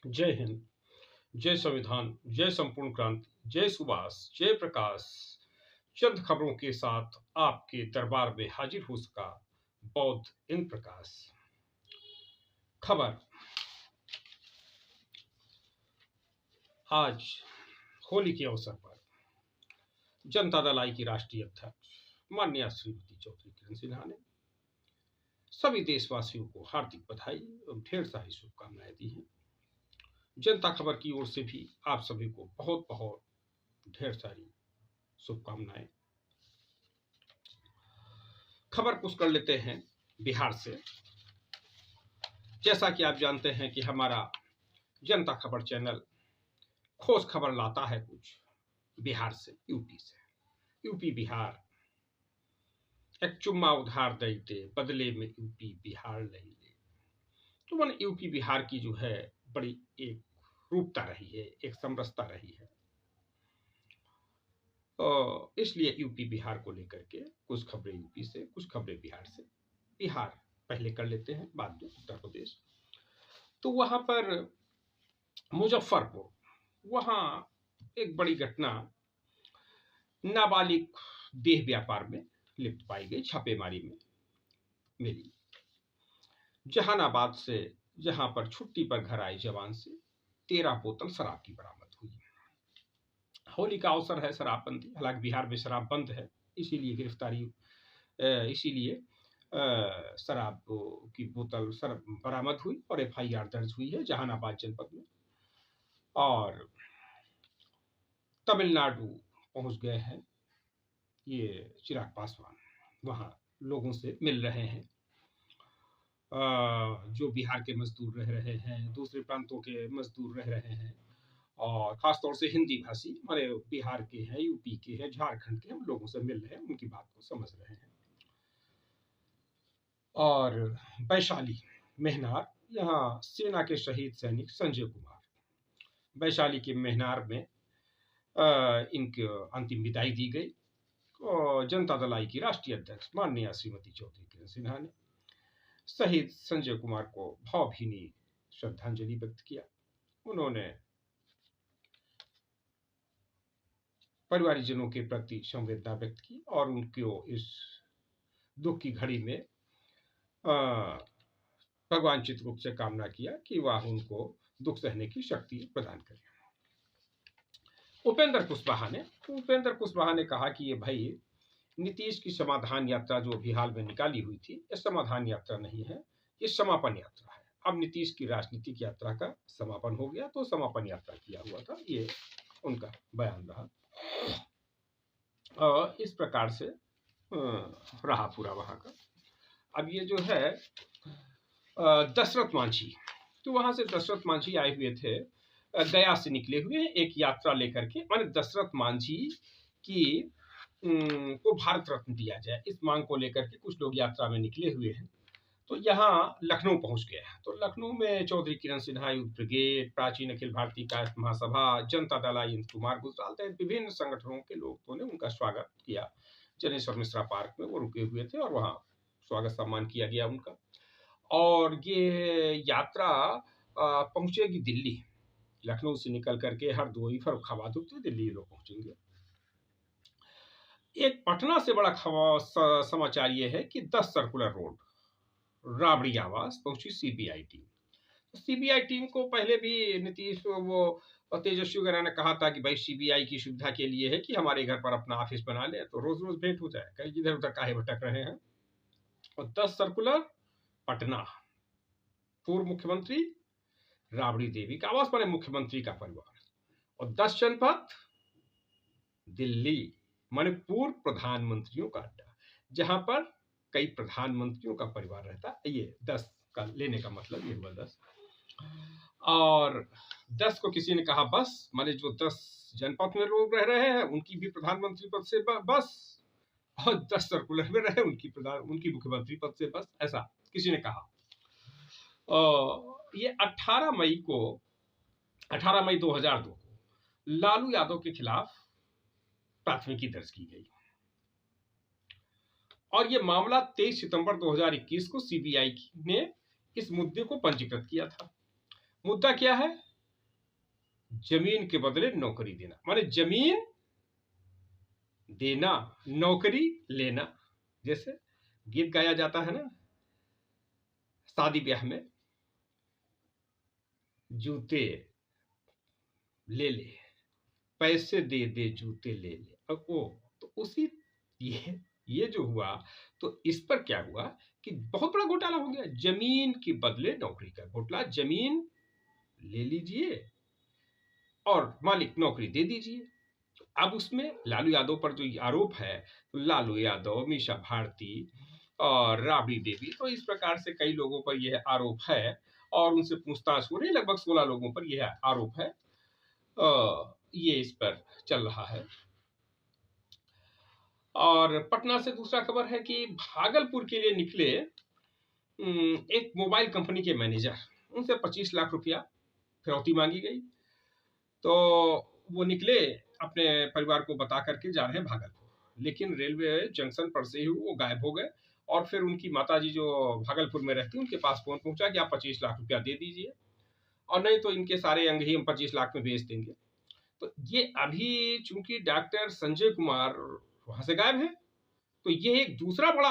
जय हिंद, जय संविधान, जय संपूर्ण क्रांति, जय सुभाष, जय प्रकाश। चंद खबरों के साथ आपके दरबार में हाजिर हो सका बौद्ध इन प्रकाश। खबर, आज होली के अवसर पर जनता दल आई की राष्ट्रीय अध्यक्ष माननीय श्रीमती चौधरी किरण सिन्हा ने सभी देशवासियों को हार्दिक बधाई एवं ढेर सारी शुभकामनाएं दी हैं। जनता खबर की ओर से भी आप सभी को बहुत बहुत ढेर सारी शुभकामनाएं। खबर कुछ कर लेते हैं बिहार से। जैसा कि आप जानते हैं कि हमारा जनता खबर चैनल खोज खबर लाता है कुछ बिहार से, यूपी से। यूपी बिहार एक चुम्मा उधार दे दे, बदले में यूपी बिहार नहीं ले। तो मन यूपी बिहार की जो है बड़ी एक रूपता रही है, एक समरसता रही है। तो इसलिए यूपी बिहार को लेकर के कुछ खबरें यूपी से, कुछ खबरें बिहार से। बिहार पहले कर लेते हैं, बाद में उत्तर प्रदेश। तो वहां पर मुजफ्फरपुर, वहां एक बड़ी घटना नाबालिग देह व्यापार में लिप्त पाई गई, छापेमारी में मिली। जहानाबाद से, जहां पर छुट्टी पर घर आए जवान से 13 बोतल शराब की बरामद हुई। होली का अवसर है, शराबबंदी। हालांकि बिहार में शराब बंद है, इसीलिए गिरफ्तारी, इसीलिए शराब की बोतल बरामद हुई और एफआईआर दर्ज हुई है जहानाबाद जनपद में। और तमिलनाडु पहुंच गए हैं ये चिराग पासवान, वहां लोगों से मिल रहे हैं। जो बिहार के मजदूर रह रहे हैं, दूसरे प्रांतों के मजदूर रह रहे हैं, और खासतौर से हिंदी भाषी हमारे बिहार के हैं, यूपी के हैं, झारखंड के, हम लोगों से मिल रहे हैं, उनकी बात को समझ रहे हैं। और वैशाली मेहनार, यहाँ सेना के शहीद सैनिक संजय कुमार, वैशाली के मेहनार में इनकी अंतिम विदाई दी गई। और जनता दल आई की राष्ट्रीय अध्यक्ष माननीय श्रीमती चौधरी किरण सिन्हा ने शहीद संजय कुमार को भावभीनी श्रद्धांजलि व्यक्त किया। उन्होंने परिवारजनों के प्रति संवेदना व्यक्त की और उनको इस दुख की घड़ी में भगवान चित रूप से कामना किया कि वह उनको दुख सहने की शक्ति प्रदान करें। उपेंद्र कुशवाहा ने कहा कि ये भाई नीतीश की समाधान यात्रा जो बिहार में निकाली हुई थी, ये समाधान यात्रा नहीं है, ये समापन यात्रा है। अब नीतीश की राजनीतिक यात्रा का समापन हो गया, तो समापन यात्रा किया हुआ था, ये उनका बयान रहा। और इस प्रकार से रहा पूरा वहां का। अब ये जो है दशरथ मांझी, तो वहां से दशरथ मांझी आए हुए थे, गया से निकले हुए एक यात्रा लेकर के। मैंने दशरथ मांझी की को भारत रत्न दिया जाए, इस मांग को लेकर के कुछ लोग यात्रा में निकले हुए हैं। तो यहाँ लखनऊ पहुंच गए हैं। तो लखनऊ में चौधरी किरण सिन्हा युद्ध ब्रिगेड, प्राचीन अखिल भारतीय कायस्थ महासभा, जनता दल आई, कुमार गुजराल सहित विभिन्न संगठनों के लोगों ने उनका स्वागत किया। जनेश्वर मिश्रा पार्क में वो रुके हुए थे और वहाँ स्वागत सम्मान किया गया उनका। और ये यात्रा पहुंचेगी दिल्ली, लखनऊ से निकल करके हरदोई, फर्रुखाबाद होते दिल्ली लोग पहुंचेंगे। एक पटना से बड़ा समाचार ये है कि 10 सर्कुलर रोड राबड़ी आवास पहुंची सीबीआई टीम। सीबीआई टीम को पहले भी नीतीश वो तेजस्वी वगैरह ने कहा था कि भाई सीबीआई की सुविधा के लिए है कि हमारे घर पर अपना ऑफिस बना ले, तो रोज रोज भेंट हो जाए, कहीं इधर उधर काहे भटक रहे हैं। और 10 सर्कुलर पटना, पूर्व मुख्यमंत्री राबड़ी देवी का आवास बने मुख्यमंत्री का परिवार। और 10 जनपद दिल्ली, माने पूर्व प्रधानमंत्रियों का अड्डा, जहां पर कई प्रधानमंत्रियों का परिवार रहता है। ये 10 का लेने का मतलब ये हुआ 10। और 10 को किसी ने कहा बस, माने जो 10 जनपद में लोग रह रहे हैं उनकी भी प्रधानमंत्री पद से बस, और 10 सर्कुलर में रहे उनकी मुख्यमंत्री पद से बस, ऐसा किसी ने कहा। ये 18 मई 2002 को लालू यादव के खिलाफ प्राथमिकी दर्ज की गई और यह मामला 23 सितंबर 2021 को सीबीआई ने इस मुद्दे को पंजीकृत किया था। मुद्दा क्या है जमीन के बदले नौकरी देना, माने जमीन देना, नौकरी लेना। जैसे गीत गाया जाता है ना शादी ब्याह में, जूते ले ले, पैसे दे दे जूते ले ले। अब वो तो उसी ये जो हुआ, तो इस पर क्या हुआ कि बहुत बड़ा घोटाला हो गया। जमीन के बदले नौकरी का घोटाला, जमीन ले लीजिए और मालिक नौकरी दे दीजिए। अब उसमें लालू यादव पर जो आरोप है, तो लालू यादव, मीशा भारती और राबड़ी देवी, तो इस प्रकार से कई लोगों पर यह आरोप है और उनसे पूछताछ हो रही है। लगभग 16 लोगों पर यह आरोप है, ये इस पर चल रहा है। और पटना से दूसरा खबर है कि भागलपुर के लिए निकले एक मोबाइल कंपनी के मैनेजर, उनसे 25 लाख रुपया फिरौती मांगी गई। तो वो निकले अपने परिवार को बता करके जा रहे हैं भागलपुर, लेकिन रेलवे जंक्शन पर से ही वो गायब हो गए। और फिर उनकी माताजी जो भागलपुर में रहती, उनके पास फोन पहुंचा कि आप 25 लाख रुपया दे दीजिए और नहीं तो इनके सारे अंग ही हम 25 लाख में बेच देंगे। तो ये अभी चूंकि डॉक्टर संजय कुमार वहां से गायब है, तो ये एक दूसरा बड़ा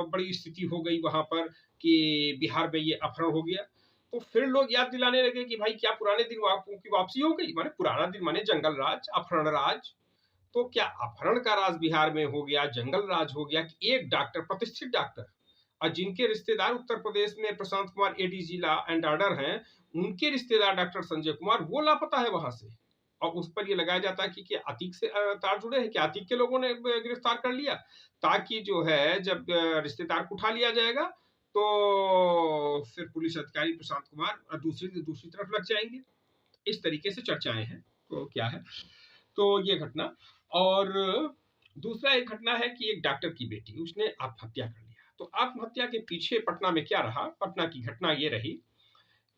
बड़ी स्थिति हो गई वहां पर कि बिहार में ये अपहरण हो गया। तो फिर लोग याद दिलाने लगे कि भाई क्या पुराने दिन की वापसी हो गई, माने पुराना दिन माने जंगल राज, अपहरण राज। तो क्या अपहरण का राज बिहार में हो गया, जंगल राज हो गया कि एक डॉक्टर, प्रतिष्ठित डॉक्टर, और जिनके रिश्तेदार उत्तर प्रदेश में Prashant Kumar ADG law and order हैं, उनके रिश्तेदार डॉक्टर संजय कुमार वो लापता है वहां से। और उस पर ये लगाया जाता है कि अतीक से तार जुड़े हैं, कि अतीक के लोगों ने गिरफ्तार कर लिया, ताकि जो है जब रिश्तेदार को उठा लिया जाएगा तो फिर पुलिस अधिकारी प्रशांत कुमार दूसरी तरफ लग जाएंगे। इस तरीके से चर्चाएं हैं। तो क्या है, तो ये घटना। और दूसरा एक घटना है कि एक डॉक्टर की बेटी, उसने आत्महत्या कर लिया। तो आत्महत्या के पीछे पटना में क्या रहा, पटना की घटना ये रही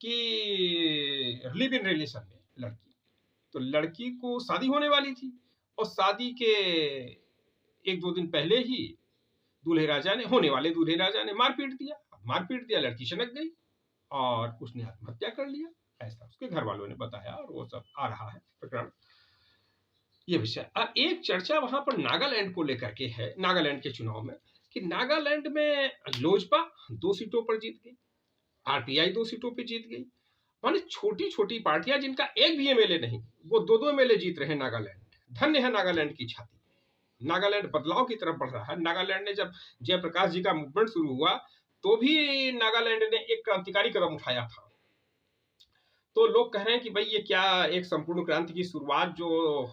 कि लिव इन रिलेशन में लड़की, तो लड़की को शादी होने वाली थी और शादी के 1-2 दिन पहले ही होने वाले दूल्हे राजा ने मारपीट दिया, लड़की सनक गई और उसने आत्महत्या कर लिया, ऐसा उसके घर वालों ने बताया। और वो सब आ रहा है प्रकरण, ये विषय। और एक चर्चा वहां पर नागालैंड को लेकर के है, नागालैंड के चुनाव में, कि नागालैंड में लोजपा 2 सीटों पर जीत गई, आरपीआई 2 सीटों पर जीत गई। माने छोटी छोटी पार्टियां जिनका एक भी एमएलए नहीं, वो 2-2 एमएलए जीत रहे हैं नागालैंड। धन्य है नागालैंड की छाती। नागालैंड बदलाव की तरफ बढ़ रहा है। नागालैंड ने जब जयप्रकाश जी का मूवमेंट शुरू हुआ, तो भी नागालैंड ने एक क्रांतिकारी कदम उठाया था। तो लोग कह रहे हैं कि भाई ये क्या एक संपूर्ण क्रांति की शुरुआत जो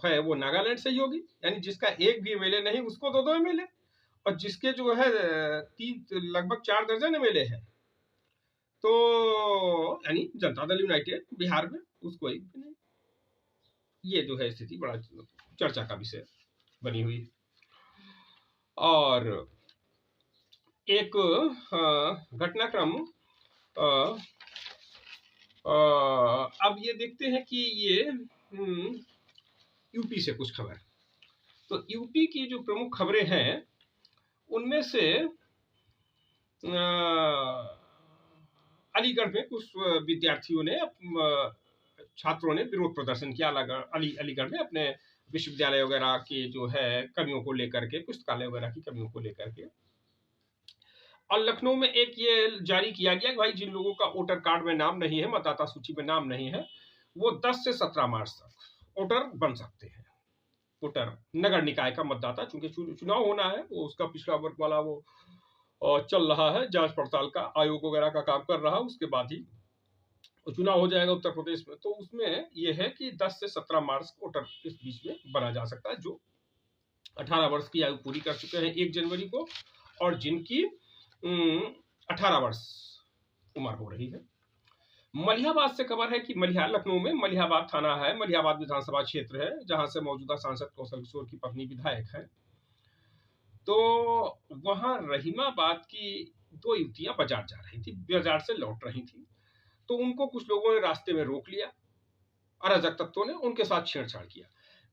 है वो नागालैंड से ही होगी, यानी जिसका एक भी एमएलए नहीं उसको 2-2 एमएलए, और जिसके जो है लगभग 4 दर्जन एमएलए है, तो यानी जनता दल यूनाइटेड बिहार में उसको एक भी नहीं। ये जो है स्थिति बड़ा चर्चा का विषय बनी हुई। और एक घटनाक्रम, अब ये देखते हैं कि ये यूपी से कुछ खबर। तो यूपी की जो प्रमुख खबरें हैं उनमें से अलीगढ़ में कुछ विद्यार्थियों ने, छात्रों ने विरोध प्रदर्शन किया अलीगढ़ में अपने विश्वविद्यालय वगैरह की जो है कमियों को लेकर के, पुस्तकालय वगैरह की कमियों को लेकर के। और लखनऊ में एक ये जारी किया गया कि भाई जिन लोगों का वोटर कार्ड में नाम नहीं है, मतदाता सूची में नाम नहीं है, वो 10 से 17 मार्च तक वोटर बन सकते हैं। वोटर नगर निकाय का मतदाता, चूंकि चुनाव होना है, वो उसका पिछड़ा वर्ग वाला वो चल रहा है, जांच पड़ताल का आयोग वगैरह का काम कर रहा है, उसके बाद ही चुनाव हो जाएगा उत्तर प्रदेश में। तो उसमें यह है कि 10 से 17 मार्च वोटर इस बीच में बना जा सकता है, जो 18 वर्ष की आयु पूरी कर चुके हैं 1 जनवरी को, और जिनकी 18 वर्ष उम्र हो रही है। मलिहाबाद से खबर है कि लखनऊ में मलिहाबाद थाना है, मलिहाबाद विधानसभा क्षेत्र है, जहां से मौजूदा सांसद कौशल किशोर की पत्नी विधायक है। तो वहां रहीमाबाद की 2 युवतियां बाजार जा रही थी, बाजार से लौट रही थी। तो उनको कुछ लोगों ने रास्ते में रोक लिया, अराजक तत्वों ने उनके साथ छेड़छाड़ किया।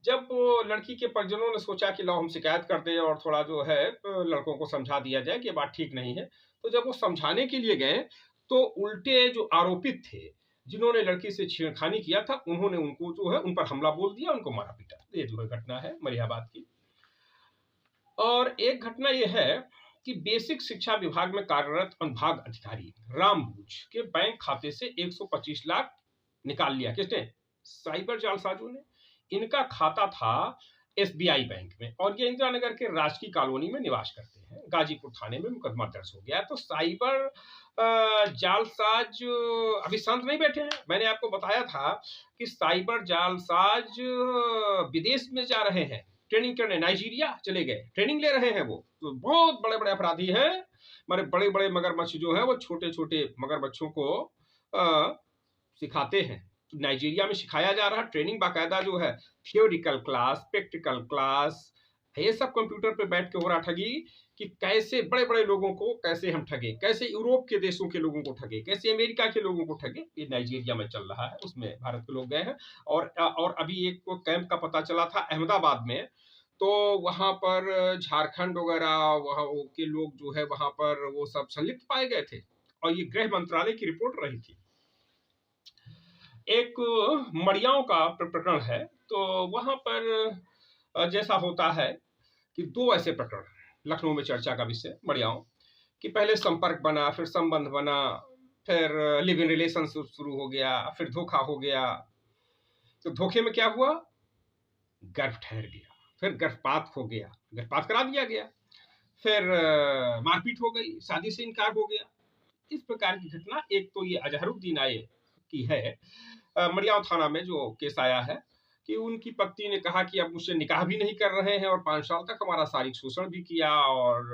जब लड़की के परिजनों ने सोचा कि लो हम शिकायत कर दें और थोड़ा जो है लड़कों को समझा दिया जाए कि बात ठीक नहीं है, तो जब वो समझाने के लिए गए, तो उल्टे जो आरोपित थे जिन्होंने लड़की से छेड़खानी किया था उन्होंने उनको जो है उन पर हमला बोल दिया, उनको मारा पीटा। ये जो है घटना है मलिहाबाद की। और एक घटना यह है कि बेसिक शिक्षा विभाग में कार्यरत अनुभाग अधिकारी रामबूझ के बैंक खाते से 125 लाख निकाल लिया। किसने? साइबर जालसाजों ने। इनका खाता था एसबीआई बैंक में और ये इंदिरा नगर के राजकीय कॉलोनी में निवास करते हैं। गाजीपुर थाने में मुकदमा दर्ज हो गया। तो साइबर जालसाज अभी शांत नहीं बैठे हैं। मैंने आपको बताया था कि साइबर जालसाज विदेश में जा रहे हैं ट्रेनिंग करने, नाइजीरिया चले गए, ट्रेनिंग ले रहे हैं। वो तो बहुत बड़े बड़े अपराधी हैं। हमारे बड़े बड़े मगरमच्छ जो है वो छोटे छोटे मगरमच्छों को सिखाते हैं। नाइजीरिया में सिखाया जा रहा ट्रेनिंग बाकायदा जो है, थियोरिकल क्लास, प्रैक्टिकल क्लास, ये सब कंप्यूटर पे बैठ के हो रहा ठगी कि कैसे बड़े बड़े लोगों को कैसे हम ठगे, कैसे यूरोप के देशों के लोगों को ठगे, कैसे अमेरिका के लोगों को ठगे। ये नाइजीरिया में चल रहा है, उसमें भारत के लोग गए हैं। और अभी एक को कैंप का पता चला था अहमदाबाद में, तो वहां पर झारखंड वगैरह वहां के लोग जो है वहां पर वो सब संलिप्त पाए गए थे और ये गृह मंत्रालय की रिपोर्ट रही थी। एक मड़ियाओं का प्रकरण है। तो वहां पर जैसा होता है कि दो ऐसे प्रकरण लखनऊ में चर्चा का विषय मड़ियाओं कि पहले संपर्क बना, फिर संबंध बना, फिर लिव इन रिलेशन शुरू हो गया, फिर धोखा हो गया। तो धोखे में क्या हुआ? गर्भ ठहर गया, फिर गर्भपात हो गया, गर्भपात करा दिया गया, फिर मारपीट हो गई, शादी से इनकार हो गया। इस प्रकार की घटना एक तो ये अजहरुद्दीन आए की है। मड़ियाव थाना में जो केस आया है कि उनकी पत्नी ने कहा कि अब मुझसे निकाह भी नहीं कर रहे हैं और 5 साल तक हमारा शारीरिक शोषण भी किया और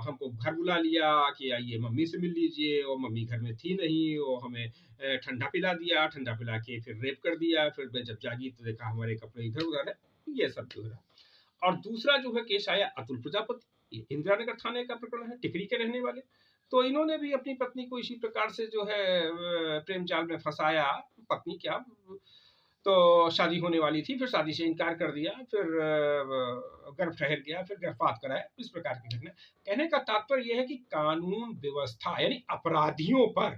हमको घर बुला लिया कि आइए मम्मी से मिल लीजिए, और मम्मी घर में थी नहीं, वो हमें ठंडा पिला दिया, ठंडा पिला के फिर रेप कर दिया। फिर मैं जब जागी तो देखा हमारे कपड़े इधर उधर है। ये सब जो है। और दूसरा जो है केस आया अतुल प्रजापति, इंदिरा नगर थाने का प्रकरण है, टिकरी के रहने वाले। तो इन्होंने भी अपनी पत्नी को इसी प्रकार से जो है प्रेम जाल में फंसाया। पत्नी क्या, तो शादी होने वाली थी, फिर शादी से इनकार कर दिया, फिर गर्भ ठहर गया, फिर गर्भपात कराया। इस प्रकार की घटना। कहने का तात्पर्य यह है कि कानून व्यवस्था यानी अपराधियों पर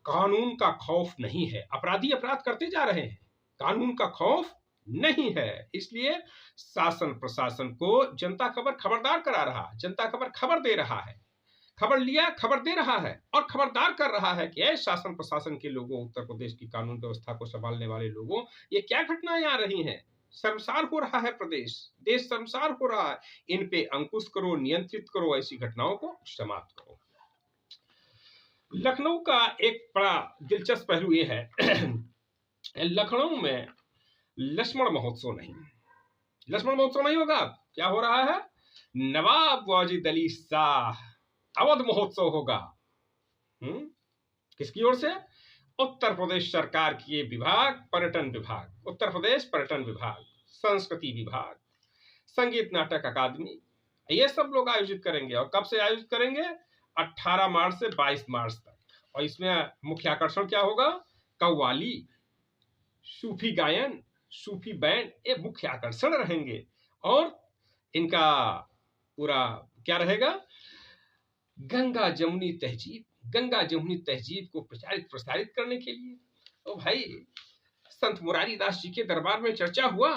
कानून का खौफ नहीं है। अपराधी अपराध करते जा रहे हैं, कानून का खौफ नहीं है। इसलिए शासन प्रशासन को जनता खबरदार करा रहा, जनता खबर दे रहा है, खबर लिया, खबर दे रहा है और खबरदार कर रहा है कि शासन प्रशासन के लोगों, उत्तर प्रदेश की कानून व्यवस्था को संभालने वाले लोगों, ये क्या घटनाएं आ रही हैं। शर्मसार हो रहा है प्रदेश, देश शर्मसार हो रहा है। इन पे अंकुश करो, नियंत्रित करो, ऐसी घटनाओं को समाप्त करो। लखनऊ का एक बड़ा दिलचस्प पहलू ये है लखनऊ में लक्ष्मण महोत्सव नहीं होगा। क्या हो रहा है? नवाब वाजिद अली शाह अवध महोत्सव होगा। किसकी ओर से? उत्तर प्रदेश सरकार की विभाग, पर्यटन विभाग, उत्तर प्रदेश पर्यटन विभाग, संस्कृति विभाग, संगीत नाटक अकादमी, ये सब लोग आयोजित करेंगे। और कब से आयोजित करेंगे? 18 मार्च से 22 मार्च तक। और इसमें मुख्य आकर्षण क्या होगा? कव्वाली, सूफी गायन, सूफी बैंड, ये मुख्य आकर्षण रहेंगे। और इनका पूरा क्या रहेगा? गंगा जमुनी तहजीब को प्रसारित करने के लिए। तो भाई संत मुरारी दास जी के दरबार में चर्चा हुआ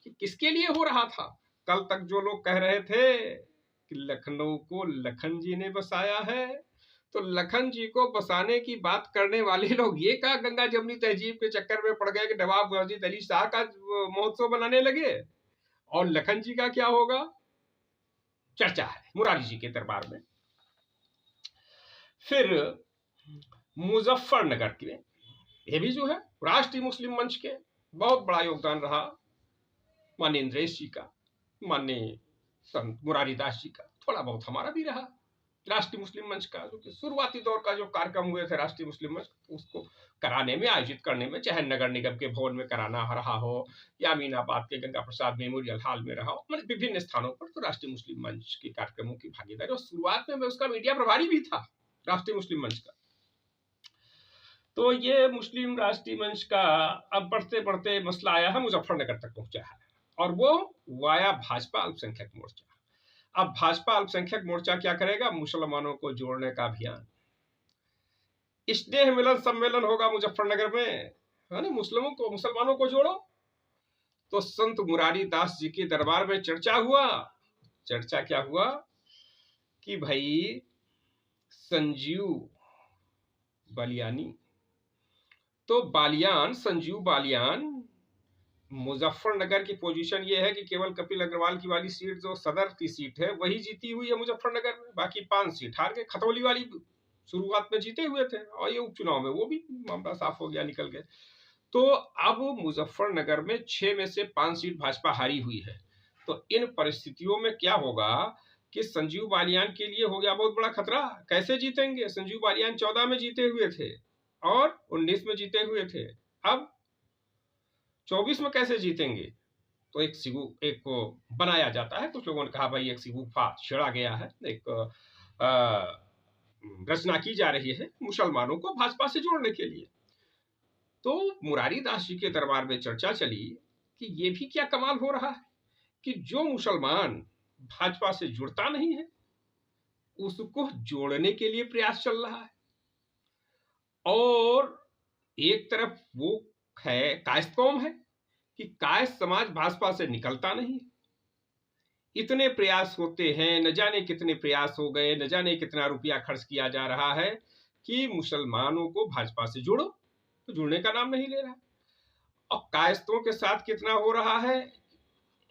कि किसके लिए हो रहा था। कल तक जो लोग कह रहे थे कि लखनऊ को लखन जी ने बसाया है, तो लखन जी को बसाने की बात करने वाले लोग ये कहा गंगा जमुनी तहजीब के चक्कर में पड़ गए कि नवाब वाजिद अली शाह का महोत्सव बनाने लगे। और लखन जी का क्या होगा? चर्चा है मुरारी जी के दरबार में। फिर मुजफ्फरनगर के ये भी जो है राष्ट्रीय मुस्लिम मंच के बहुत बड़ा योगदान रहा, माननीय इंद्रेश जी का, माननीय संत मुरारी दास जी का, थोड़ा बहुत हमारा भी रहा। राष्ट्रीय मुस्लिम मंच का जो कि शुरुआती दौर का जो कार्यक्रम हुए थे राष्ट्रीय मुस्लिम मंच, उसको कराने में, आयोजित करने में, चाहे नगर निगम के भवन में कराना रहा हो या अमीनाबाद के गंगा प्रसाद मेमोरियल हॉल में रहा हो, मतलब विभिन्न स्थानों पर तो राष्ट्रीय मुस्लिम मंच के कार्यक्रमों की भागीदारी। और शुरुआत में मैं उसका मीडिया प्रभारी भी था राष्ट्रीय मुस्लिम मंच का। तो ये मुस्लिम राष्ट्रीय मंच का अब बढ़ते बढ़ते मसला आया है, मुजफ्फरनगर तक पहुंचा है, और वो वाया भाजपा अल्पसंख्यक मोर्चा। अब भाजपा अल्पसंख्यक मोर्चा क्या करेगा? मुसलमानों को जोड़ने का अभियान। स्नेह मिलन सम्मेलन होगा मुजफ्फरनगर में, है ना, मुसलमानों को जोड़ो। तो संत मुरारी दास जी के दरबार में चर्चा हुआ। चर्चा क्या हुआ कि भाई संजीव बालियानी, तो बालियान, संजीव बालियान, मुजफ्फरनगर की पोजीशन ये है कि केवल कपिल अग्रवाल की वाली सीट जो सदर की सीट है वही जीती हुई है मुजफ्फरनगर में, बाकी 5 सीट हार गए। खतौली वाली शुरुआत में जीते हुए थे और ये उपचुनाव में वो भी मामला साफ हो गया, निकल गए। तो अब मुजफ्फरनगर में 6 में से 5 सीट भाजपा हारी हुई है। तो इन परिस्थितियों में क्या होगा कि संजीव बालियान के लिए हो गया बहुत बड़ा खतरा। कैसे जीतेंगे? संजीव बालियान 14 में जीते हुए थे और 19 में जीते हुए थे, अब 24 में कैसे जीतेंगे? तो एक को बनाया जाता है। कुछ लोगों ने कहा भाई एक सिगुफा छेड़ा गया है, एक रचना की जा रही है मुसलमानों को भाजपा से जोड़ने के लिए। तो मुरारी दास जी के दरबार में चर्चा चली कि ये भी क्या कमाल हो रहा है कि जो मुसलमान भाजपा से जुड़ता नहीं है उसको जोड़ने के लिए प्रयास चल रहा है, और एक तरफ वो है कायस्थ कौम है कि कायस्थ समाज भाजपा से निकलता नहीं। इतने प्रयास होते हैं, न जाने कितने प्रयास हो गए, न जाने कितना रुपया खर्च किया जा रहा है कि मुसलमानों को भाजपा से जोड़ो, तो जुड़ने का नाम नहीं ले रहा। और कायस्थों के साथ कितना हो रहा है,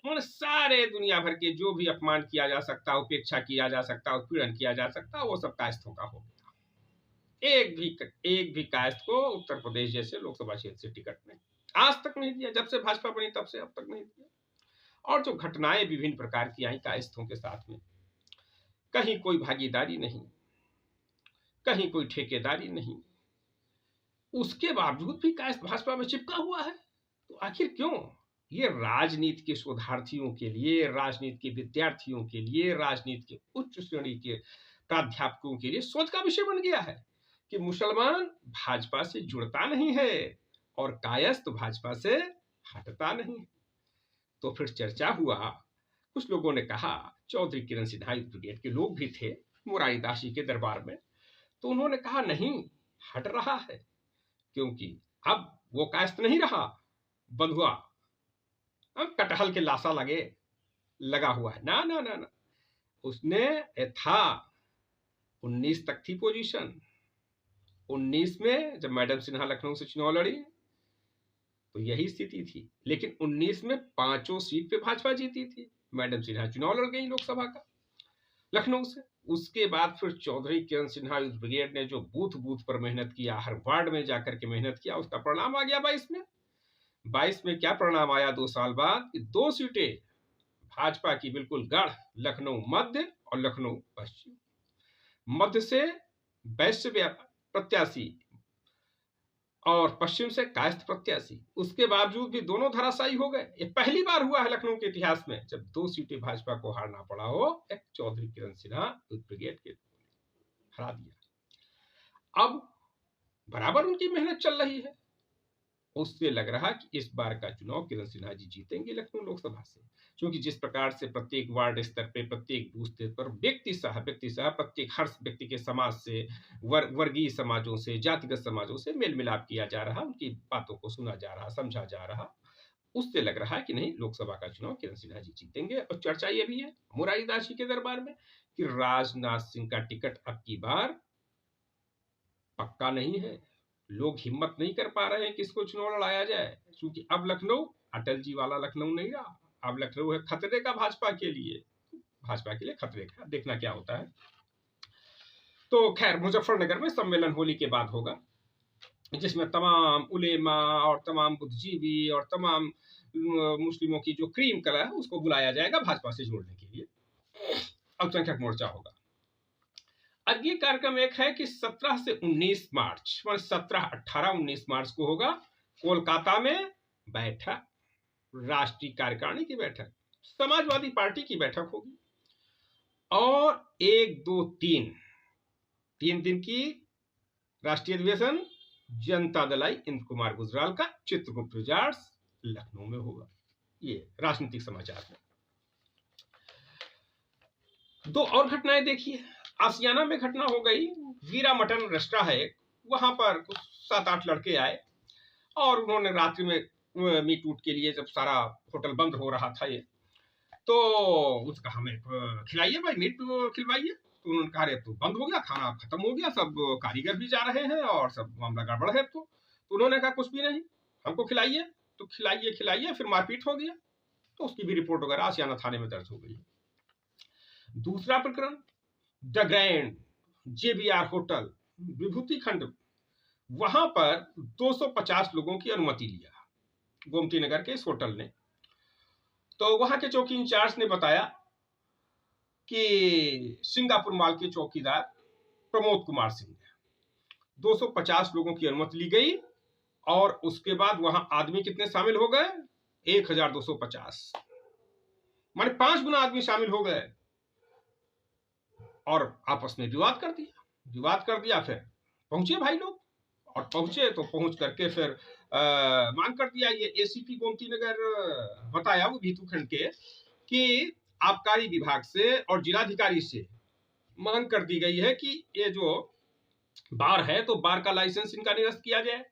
उन सारे दुनिया भर के जो भी अपमान किया जा सकता, उपेक्षा किया जा सकता, उत्पीड़न किया जा सकता, वो सब कायस्थों का हो गया। एक भी कायस्थ को उत्तर प्रदेश जैसे लोकसभा क्षेत्र से टिकट नहीं, आज तक नहीं दिया, जब से भाजपा बनी तब से अब तक नहीं दिया। और जो घटनाएं विभिन्न प्रकार की आई कायस्थों के साथ में, कहीं कोई भागीदारी नहीं, कहीं कोई ठेकेदारी नहीं, उसके बावजूद भी कायस्थ भाजपा में चिपका हुआ है। तो आखिर क्यों? ये राजनीति के शोधार्थियों के लिए, राजनीति के विद्यार्थियों के लिए, राजनीति के उच्च श्रेणी के प्राध्यापकों के लिए सोच का विषय बन गया है कि मुसलमान भाजपा से जुड़ता नहीं है और कायस्थ भाजपा से हटता नहीं। तो फिर चर्चा हुआ, कुछ लोगों ने कहा, चौधरी किरण सिन्हा ब्रिगेड के लोग भी थे मुरारी दास जी के दरबार में, तो उन्होंने कहा नहीं, हट रहा है, क्योंकि अब वो कायस्थ नहीं रहा, बंधुआ, अब कटहल के लाशा लगा हुआ है। ना ना ना ना, उसने था 19 तक थी पोजीशन। 19 में जब मैडम सिन्हा लखनऊ से चुनाव लड़ी तो यही स्थिति थी, लेकिन 19 में 5 सीट पे भाजपा जीती थी। मैडम सिन्हा चुनाव लड़ गई लोकसभा का लखनऊ से। उसके बाद फिर चौधरी किरण सिन्हा यूथ ब्रिगेड ने जो बूथ बूथ पर मेहनत किया, हर वार्ड में जाकर के मेहनत किया, उसका परिणाम आ गया 22 में क्या परिणाम आया 2 साल बाद कि 2 सीटें भाजपा की बिल्कुल गढ़, लखनऊ मध्य और लखनऊ पश्चिम। मध्य से वैश्य प्रत्याशी और पश्चिम से कायस्थ प्रत्याशी, उसके बावजूद भी दोनों धराशायी हो गए। ये पहली बार हुआ है लखनऊ के इतिहास में जब 2 सीटें भाजपा को हारना पड़ा हो। एक चौधरी किरण सिन्हा यूथ ब्रिगेड के हरा दिया। अब बराबर उनकी मेहनत चल रही है, उससे लग रहा कि इस बार का चुनाव किरण सिन्हा जी जीतेंगे लखनऊ लोकसभा से, क्योंकि जिस प्रकार से प्रत्येक वार्ड स्तर पे, प्रत्येक बूथ स्तर पर व्यक्ति सह प्रत्येक हर व्यक्ति के समाज से, वर्गीय समाजों से, जातिगत समाजों से मेल मिलाप किया जा रहा, उनकी बातों को सुना जा रहा, समझा जा रहा, उससे लग रहा है कि नहीं, लोकसभा का चुनाव किरण सिन्हा जी जीतेंगे। और चर्चा ये भी है मुरारी दास जी के दरबार में कि राजनाथ सिंह का टिकट अब की बार पक्का नहीं है। लोग हिम्मत नहीं कर पा रहे हैं कि इसको चुनाव लड़ाया जाए, क्योंकि अब लखनऊ अटल जी वाला लखनऊ नहीं रहा। अब लखनऊ है खतरे का भाजपा के लिए, खतरे का। देखना क्या होता है। तो खैर, मुजफ्फरनगर में सम्मेलन होली के बाद होगा, जिसमें तमाम उलेमा और तमाम बुद्धिजीवी और तमाम मुस्लिमों की जो क्रीम कलर है उसको बुलाया जाएगा भाजपा से जोड़ने के लिए। अल्पसंख्यक मोर्चा होगा। अगले कार्यक्रम एक है कि 17 से 19 मार्च, 17, 18, 19 मार्च को होगा कोलकाता में बैठक, राष्ट्रीय कार्यकारिणी की बैठक, समाजवादी पार्टी की बैठक होगी। और 1, 2, 3 दिन की राष्ट्रीय अधिवेशन जनता दल इंद्र कुमार गुजराल का चित्रगुप्त रिजॉर्ट्स लखनऊ में होगा। ये राजनीतिक समाचार है। 2 और घटनाएं देखिए। आसियाना में घटना हो गई, वीरा मटन रेस्टोरेंट है वहां पर कुछ 7-8 लड़के आए और उन्होंने रात्रि में मीट उट के लिए, जब सारा होटल बंद हो रहा था ये, तो उसका हमें खिलाइए भाई, मीट खिलवाइए। तो उन्होंने कहा अरे तो बंद हो गया, खाना खत्म हो गया, सब कारीगर भी जा रहे हैं और सब मामला गड़बड़ है। तो उन्होंने कहा कुछ भी नहीं, हमको खिलाइए। तो खिलाइए खिलाइए, फिर मारपीट हो गया। तो उसकी भी रिपोर्ट वगैरह आशियाना थाने में दर्ज हो गई। दूसरा प्रकरण, द ग्रैंड JBR होटल विभूति खंड, वहां पर 250 लोगों की अनुमति लिया गोमती नगर के इस होटल ने। तो वहां के चौकी इंचार्ज ने बताया कि सिंगापुर माल के चौकीदार प्रमोद कुमार सिंह ने 250 लोगों की अनुमति ली गई और उसके बाद वहां आदमी कितने शामिल हो गए? 1250, माने 5 गुना आदमी शामिल हो गए और आपस में विवाद कर दिया। फिर पहुंचे भाई लोग, और पहुंचे तो पहुंच करके फिर मांग कर दिया। ये ACP गोमती नगर बताया वो भीतू खंड के कि आबकारी विभाग से और जिलाधिकारी से मांग कर दी गई है कि ये जो बार है तो बार का लाइसेंस इनका निरस्त किया जाए।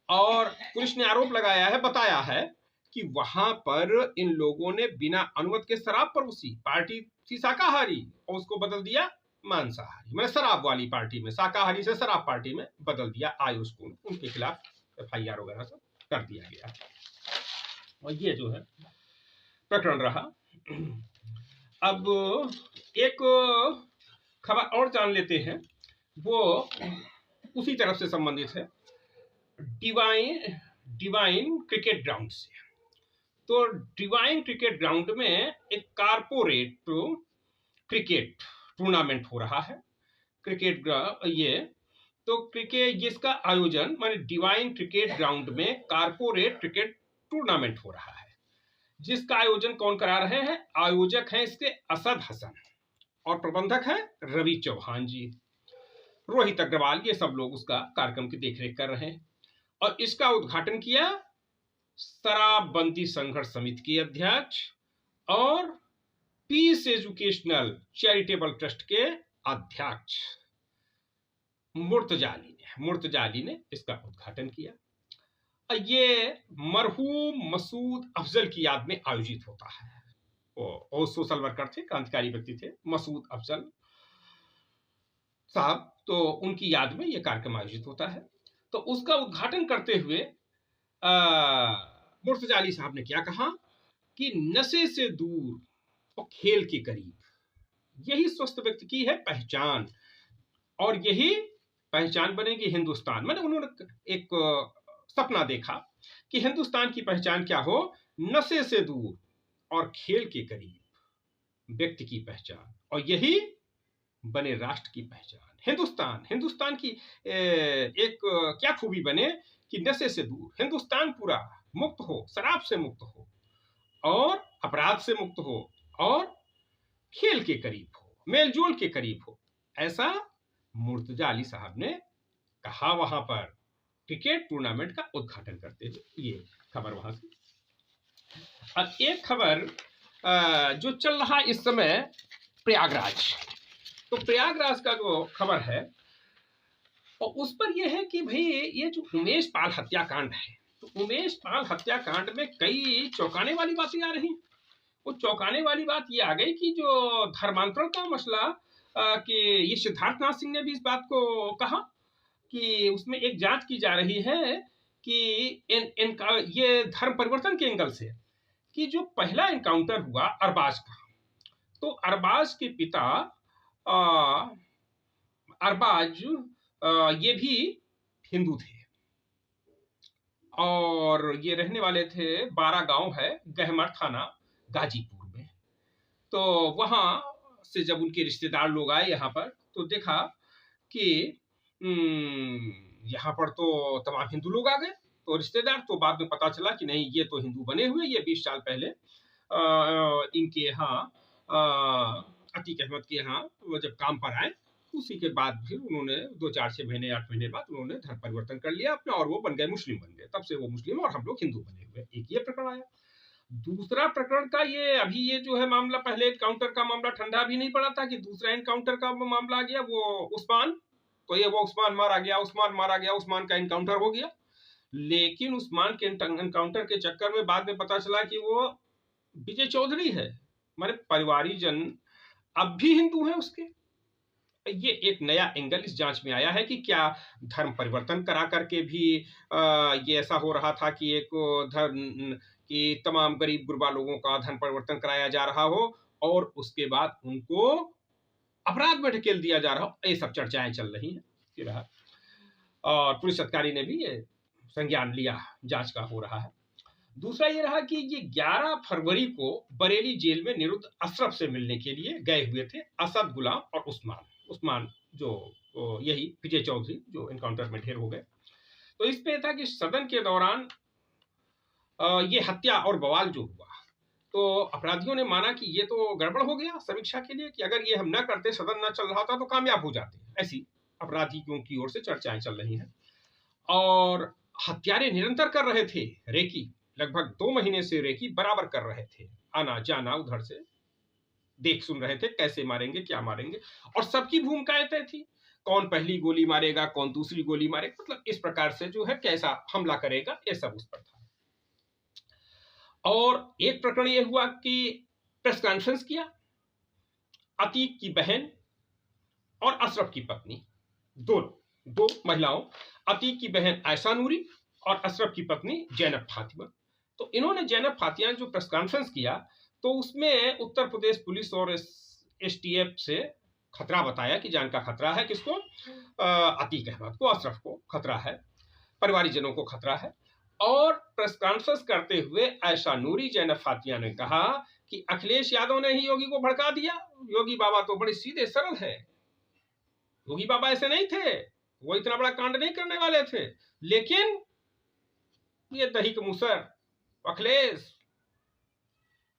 और पुलिस ने आरोप लगाया है, बताया है कि वहां पर इन लोगों ने बिना अनुमति के शराब परोसी। पार्टी थी शाकाहारी और उसको बदल दिया मांसाहारी, मतलब शराब वाली पार्टी में, शाकाहारी से शराब पार्टी में बदल दिया। आयुष को उनके खिलाफ FIR वगैरह सब कर दिया गया। और ये जो है प्रकरण रहा। अब एक खबर और जान लेते हैं, वो उसी तरफ से संबंधित है, डिवाइन क्रिकेट ग्राउंड से। तो डिवाइन क्रिकेट ग्राउंड में एक कारपोरेट क्रिकेट टूर्नामेंट हो रहा है। जिसका आयोजन माने डिवाइन क्रिकेट ग्राउंड में कारपोरेट क्रिकेट टूर्नामेंट हो रहा है, जिसका आयोजन कौन करा रहे हैं? आयोजक हैं इसके असद हसन और प्रबंधक है रवि चौहान जी, रोहित अग्रवाल, ये सब लोग उसका कार्यक्रम की देखरेख कर रहे हैं। और इसका उद्घाटन किया शराबबंदी संघर्ष समिति के अध्यक्ष और पीस एजुकेशनल चैरिटेबल ट्रस्ट के अध्यक्ष मुर्तजा अली ने इसका उद्घाटन किया। ये मरहूम मसूद अफजल की याद में आयोजित होता है। वो सोशल वर्कर थे, क्रांतिकारी व्यक्ति थे मसूद अफजल साहब, तो उनकी याद में यह कार्यक्रम आयोजित होता है। तो उसका उद्घाटन करते हुए मुर्तजा अली साहब ने क्या कहा कि नशे से दूर और खेल के करीब, यही स्वस्थ व्यक्ति की है पहचान, और यही पहचान बनेगी हिंदुस्तान। मैंने उन्होंने एक सपना देखा कि हिंदुस्तान की पहचान क्या हो? नशे से दूर और खेल के करीब व्यक्ति की पहचान, और यही बने राष्ट्र की पहचान। हिंदुस्तान की एक क्या खूबी बने कि नशे से दूर हिंदुस्तान पूरा मुक्त हो, शराब से मुक्त हो और अपराध से मुक्त हो और खेल के करीब हो, मेलजोल के करीब हो, ऐसा मुर्तजा अली साहब ने कहा वहां पर क्रिकेट टूर्नामेंट का उद्घाटन करते हुए। ये खबर वहां से। अब एक खबर जो चल रहा इस समय प्रयागराज, तो प्रयागराज का जो खबर है और उस पर यह है कि भाई ये जो उमेश पाल हत्याकांड है, तो उमेश पाल हत्याकांड में कई चौंकाने वाली बातें आ रही। वो चौंकाने वाली बात ये आ गई कि जो धर्मांतरण का मसला, कि ये सिद्धार्थनाथ सिंह ने भी इस बात को कहा कि उसमें एक जांच की जा रही है कि इनका ये धर्म परिवर्तन के एंगल से, कि जो पहला एनकाउंटर हुआ अरबाज का, तो अरबाज के पिता अरबाज ये भी हिंदू थे और ये रहने वाले थे, 12 गांव है, गहमर थाना गाजीपुर में। तो वहां से जब उनके रिश्तेदार लोग आए यहाँ पर, तो देखा कि यहाँ पर तो तमाम हिंदू लोग आ गए। तो रिश्तेदार, तो बाद में पता चला कि नहीं, ये तो हिंदू बने हुए, ये 20 साल पहले इनके यहाँ अतीक अहमद के यहाँ वो जब काम पर आए, उसी के बाद फिर उन्होंने 2-4-6 महीने 8 महीने बाद उन्होंने धर्म परिवर्तन कर लिया अपना और वो बन गए मुस्लिम बन गए। तब से वो मुस्लिम और हम लोग हिंदू बने हुए। एक ये प्रकरण आया। दूसरा प्रकरण का ये अभी ये जो है मामला, पहले एनकाउंटर का मामला ठंडा भी नहीं पड़ा था कि दूसरा एनकाउंटर का मामला आ गया, वो उस्मान तो ये वो उस्मान मारा गया, उस्मान मारा गया, उस्मान का इनकाउंटर हो गया। लेकिन उस्मान के इनकाउंटर के चक्कर में बाद में पता चला कि वो विजय चौधरी है, माने परिवारीजन अब भी हिंदू हैं उसके। ये एक नया एंगल इस जांच में आया है कि क्या धर्म परिवर्तन करा करके भी ये ऐसा हो रहा था कि एक धर्म कि तमाम गरीब गुरबा लोगों का धर्म परिवर्तन कराया जा रहा हो और उसके बाद उनको अपराध में ढकेल दिया जा रहा हो। ये सब चर्चाएं चल रही हैं और पुलिस अधिकारी ने भी ये संज्ञान लिया, जांच का हो रहा है। दूसरा ये रहा कि ये 11 फरवरी को बरेली जेल में निरुद्ध अशरफ से मिलने के लिए गए हुए थे असद गुलाम और उस्मान जो यही विजय चौधरी जो इनकाउंटर में ढेर हो गए। तो इस पे था कि सदन के दौरान ये हत्या और बवाल जो हुआ तो अपराधियों ने माना कि ये तो गड़बड़ हो गया समीक्षा के लिए, कि अगर ये हम न करते, सदन न चल रहा था तो कामयाब हो जाते। ऐसी अपराधियों की ओर से चर्चाएं चल रही हैं। और हत्यारे निरंतर कर रहे थे रेकी, लगभग 2 महीने से रेकी बराबर कर रहे थे, आना जाना उधर से देख सुन रहे थे कैसे मारेंगे क्या मारेंगे, और सबकी भूमिकाएं तय थी, कौन पहली गोली मारेगा, कौन दूसरी गोली मारेगा, मतलब इस प्रकार से जो है कैसा हमला करेगा, ये सब उस पर था। और एक प्रकरण यह हुआ कि प्रेस कॉन्फ्रेंस किया, अतीक की बहन और अशरफ की पत्नी, दो महिलाओं, अतीक की बहन आयशा नूरी और अशरफ की पत्नी जैनब फातिमा। तो इन्होंने जैनब फातिमा जो प्रेस कॉन्फ्रेंस किया तो उसमें उत्तर प्रदेश पुलिस और एसटीएफ से खतरा बताया कि जान का खतरा है, किसको, अतीक अहमद को, अशरफ को खतरा है, परिवारीजनों को खतरा है। और प्रेस कॉन्फ्रेंस करते हुए आयशा नूरी जैनब फातिमा ने कहा कि अखिलेश यादव ने ही योगी को भड़का दिया, योगी बाबा तो बड़े सीधे सरल है, योगी बाबा ऐसे नहीं थे, वो इतना बड़ा कांड नहीं करने वाले थे, लेकिन ये दही के मुसर अखिलेश,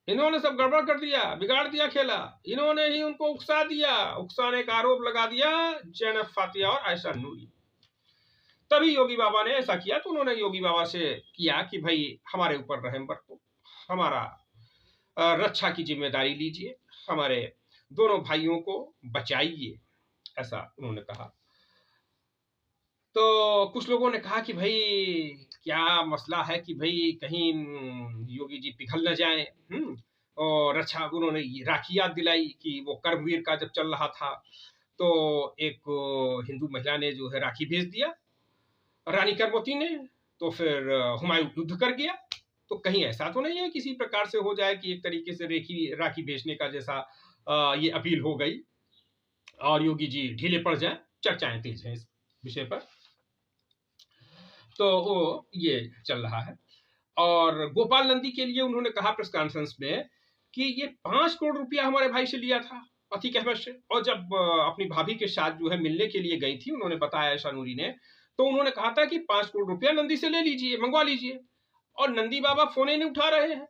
इन्होंने सब गड़बड़ कर दिया, बिगाड़ दिया खेला, इन्होंने ही उनको उकसा दिया, उकसाने का आरोप लगा दिया जैनब फातिमा और आयशा नूरी। तभी योगी बाबा ने ऐसा किया। तो उन्होंने योगी बाबा से किया कि भाई हमारे ऊपर रहम बरतो, हमारा रक्षा की जिम्मेदारी लीजिए, हमारे दोनों भाइयों को बचाइए, ऐसा उन्होंने कहा। तो कुछ लोगों ने कहा कि भाई क्या मसला है कि भाई कहीं योगी जी पिघल न जाए, और रक्षा, उन्होंने राखी याद दिलाई कि वो कर्मवीर का जब चल रहा था तो एक हिंदू महिला ने जो है राखी भेज दिया रानी कर्मवती ने, तो फिर हुमायूं युद्ध कर गया। तो कहीं ऐसा तो नहीं है किसी प्रकार से हो जाए कि एक तरीके से राखी भेजने का जैसा ये अपील हो गई और योगी जी ढीले पड़ जाए। चर्चाएं तेज हैं इस विषय पर, तो वो ये चल रहा है। और गोपाल नंदी के लिए उन्होंने कहा प्रेस कॉन्फ्रेंस में कि ये 5 करोड़ रुपया हमारे भाई से लिया था, अतीक अहमद से, और जब अपनी भाभी के साथ जो है मिलने के लिए गई थी, उन्होंने बताया आयशा नूरी ने, तो उन्होंने कहा था कि 5 करोड़ रुपया नंदी से ले लीजिए, मंगवा लीजिए, और नंदी बाबा फोन ही नहीं उठा रहे हैं।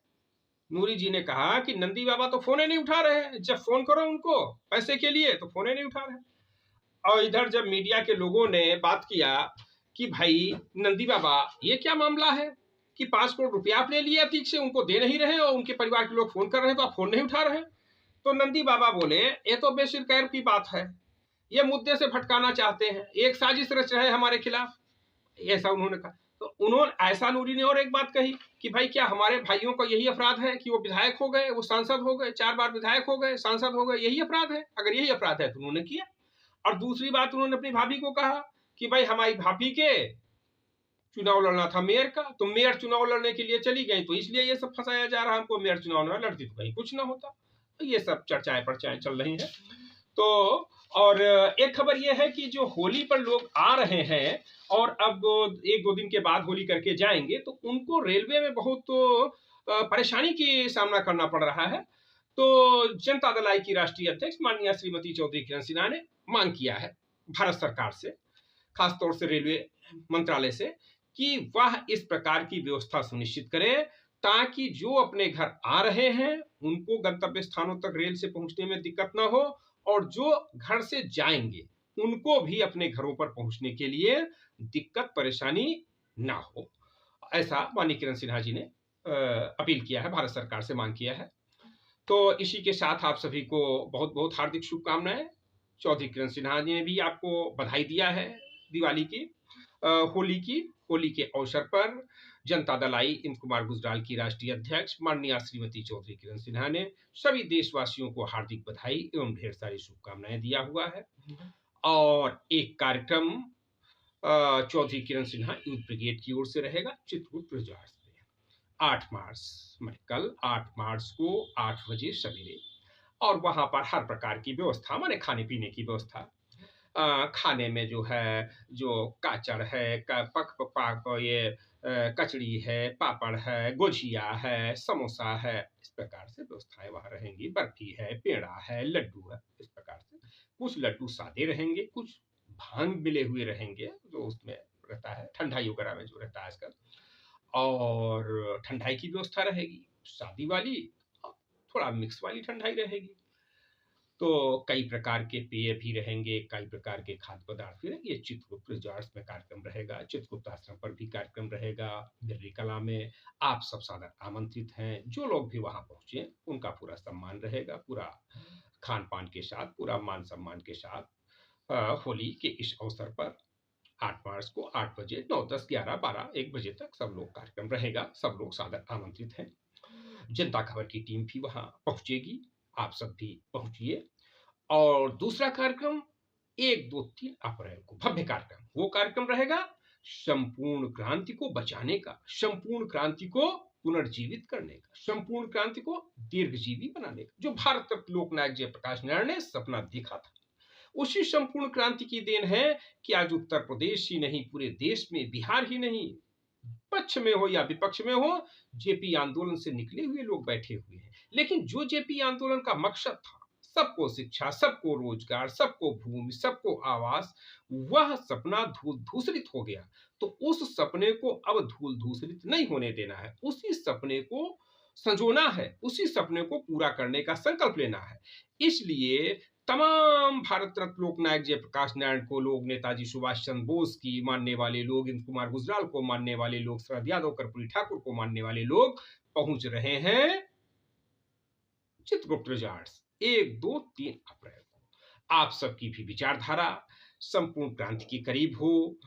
नूरी जी ने कहा कि नंदी बाबा तो फोन ही नहीं उठा रहे हैं, जब फोन करो उनको पैसे के लिए तो फोन ही नहीं उठा रहे। और इधर जब मीडिया के लोगों ने बात किया कि भाई नंदी बाबा ये क्या मामला है कि 5 करोड़ रुपया आप ले लिए अतीक से, उनको दे नहीं रहे और उनके परिवार के लोग फोन कर रहे हैं तो आप फोन नहीं उठा रहे। तो नंदी बाबा बोले ये तो बेसिर की बात है, ये मुद्दे से भटकाना चाहते हैं, एक साजिश रच रहे हमारे खिलाफ, ऐसा उन्होंने कहा। तो उन्होंने आयशा नूरी ने और एक बात कही कि भाई क्या हमारे भाइयों का यही अपराध है कि वो विधायक हो गए, वो सांसद हो गए, 4 बार विधायक हो गए, सांसद हो गए, यही अपराध है? अगर यही अपराध है तो उन्होंने किया। और दूसरी बात उन्होंने अपनी भाभी को कहा कि भाई हमारी भाभी के चुनाव लड़ना था मेयर का, तो मेयर चुनाव लड़ने के लिए चली गई, तो इसलिए ये सब फंसाया जा रहा, हमको मेयर चुनाव में लड़ती तो कहीं कुछ ना होता। तो ये सब चर्चाएं पर्चाएं चल रही हैं। तो और एक खबर ये है कि जो होली पर लोग आ रहे हैं और अब 1-2 दिन के बाद होली करके जाएंगे, तो उनको रेलवे में बहुत परेशानी की सामना करना पड़ रहा है। तो जनता दल आई की राष्ट्रीय अध्यक्ष माननीय श्रीमती चौधरी किरण सिन्हा ने मांग किया है भारत सरकार से, खासतौर से रेलवे मंत्रालय से, कि वह इस प्रकार की व्यवस्था सुनिश्चित करे ताकि जो अपने घर आ रहे हैं उनको गंतव्य स्थानों तक रेल से पहुंचने में दिक्कत ना हो, और जो घर से जाएंगे उनको भी अपने घरों पर पहुंचने के लिए दिक्कत परेशानी ना हो। ऐसा माननीय किरण सिन्हा जी ने अपील किया है, भारत सरकार से मांग किया है। तो इसी के साथ आप सभी को बहुत बहुत हार्दिक शुभकामनाएं। चौधरी किरण सिन्हा ने भी आपको बधाई दिया है दिवाली की, होली के अवसर पर जनता दल आई इंद कुमार गुजराल की राष्ट्रीय अध्यक्ष माननीय श्रीमती चौधरी किरण सिन्हा ने सभी देशवासियों को हार्दिक बधाई एवं ढेर सारी शुभकामनाएं दिया हुआ है। और एक कार्यक्रम चौधरी किरण सिन्हा यूथ ब्रिगेड की ओर से रहेगा चित्रकूट रिजॉर्ट में 8 मार्च, मैं कल 8 मार्च को 8 बजे सवेरे, और वहां पर हर प्रकार की व्यवस्था, माने खाने पीने की व्यवस्था, खाने में जो है, जो काचड़ है, ये कचड़ी है, पापड़ है, गुजिया है, समोसा है, इस प्रकार से व्यवस्थाएं वहां रहेंगी। बर्फी है, पेड़ा है, लड्डू है, इस प्रकार से। कुछ लड्डू सादे रहेंगे, कुछ भांग मिले हुए रहेंगे जो उसमें रहता है, ठंडाई वगैरह में जो रहता है आजकल, और ठंडाई की व्यवस्था रहेगी शादी वाली, थोड़ा मिक्स वाली ठंडाई रहेगी। तो कई प्रकार के पेय भी रहेंगे, कई प्रकार के खाद्य पदार्थ भी रहेंगे। चित्रगुप्त रिजॉर्ट्स में कार्यक्रम रहेगा, चित्रगुप्त आश्रम पर भी कार्यक्रम रहेगा, बिर्री कला में। आप सब सादर आमंत्रित हैं। जो लोग भी वहां पहुंचे उनका पूरा सम्मान रहेगा, पूरा खान पान के साथ, पूरा मान सम्मान के साथ। होली के इस अवसर पर 8 मार्च को 8 बजे, 9, 10, 11, 12, 1 बजे तक सब लोग कार्यक्रम रहेगा। सब लोग सादर आमंत्रित हैं। जनता खबर की टीम भी वहां पहुंचेगी, आप सब भी पहुंचिए। और दूसरा कार्यक्रम 1, 2, 3 अप्रैल को भव्य कार्यक्रम, वो कार्यक्रम रहेगा संपूर्ण क्रांति को बचाने का, संपूर्ण क्रांति को पुनर्जीवित करने का, संपूर्ण क्रांति को दीर्घजीवी बनाने का, जो भारत रत्न लोकनायक जयप्रकाश नारायण ने सपना देखा था। उसी संपूर्ण क्रांति की देन है कि आज उत्तर प्रदेश ही नहीं, पूरे देश में, बिहार ही नहीं, पक्ष में हो या विपक्ष में हो, जेपी आंदोलन से निकले हुए लोग बैठे हुए हैं। लेकिन जो जेपी आंदोलन का मकसद था, सबको शिक्षा, सबको रोजगार, सबको भूमि, सबको आवास, वह सपना धूल धूसरित हो गया। तो उस सपने को अब धूल धूसरित नहीं होने देना है, उसी सपने को संजोना है, उसी सपने को पूरा करने का संकल्प लेना है। इसलिए तमाम भारत रत्न लोकनायक जयप्रकाश नारायण को लोग, नेताजी सुभाष चंद्र बोस की मानने वाले लोग, इंद कुमार गुजराल को मानने वाले लोग, शरद यादव, कर्पूरी ठाकुर को मानने वाले लोग पहुंच रहे हैं चित्रगुप्त रिजॉर्ट्स 1, 2, 3 अप्रैल को। आप सबकी भी विचारधारा संपूर्ण क्रांति के करीब हो,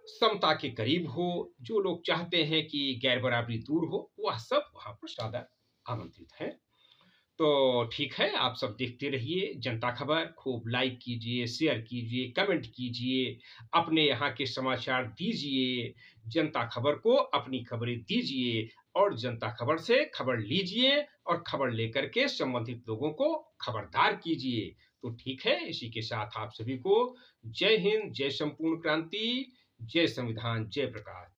समता के करीब हो, जो लोग चाहते हैं कि गैर बराबरी दूर हो, वह सब वहां पर सादर आमंत्रित हैं। तो ठीक है, आप सब देखते रहिए जनता खबर, खूब लाइक कीजिए, शेयर कीजिए, कमेंट कीजिए, अपने यहाँ के समाचार दीजिए, जनता खबर को अपनी खबरें दीजिए, और जनता खबर से खबर लीजिए और खबर लेकर के संबंधित लोगों को खबरदार कीजिए। तो ठीक है, इसी के साथ आप सभी को जय हिंद, जय संपूर्ण क्रांति, जय संविधान, जय प्रकाश।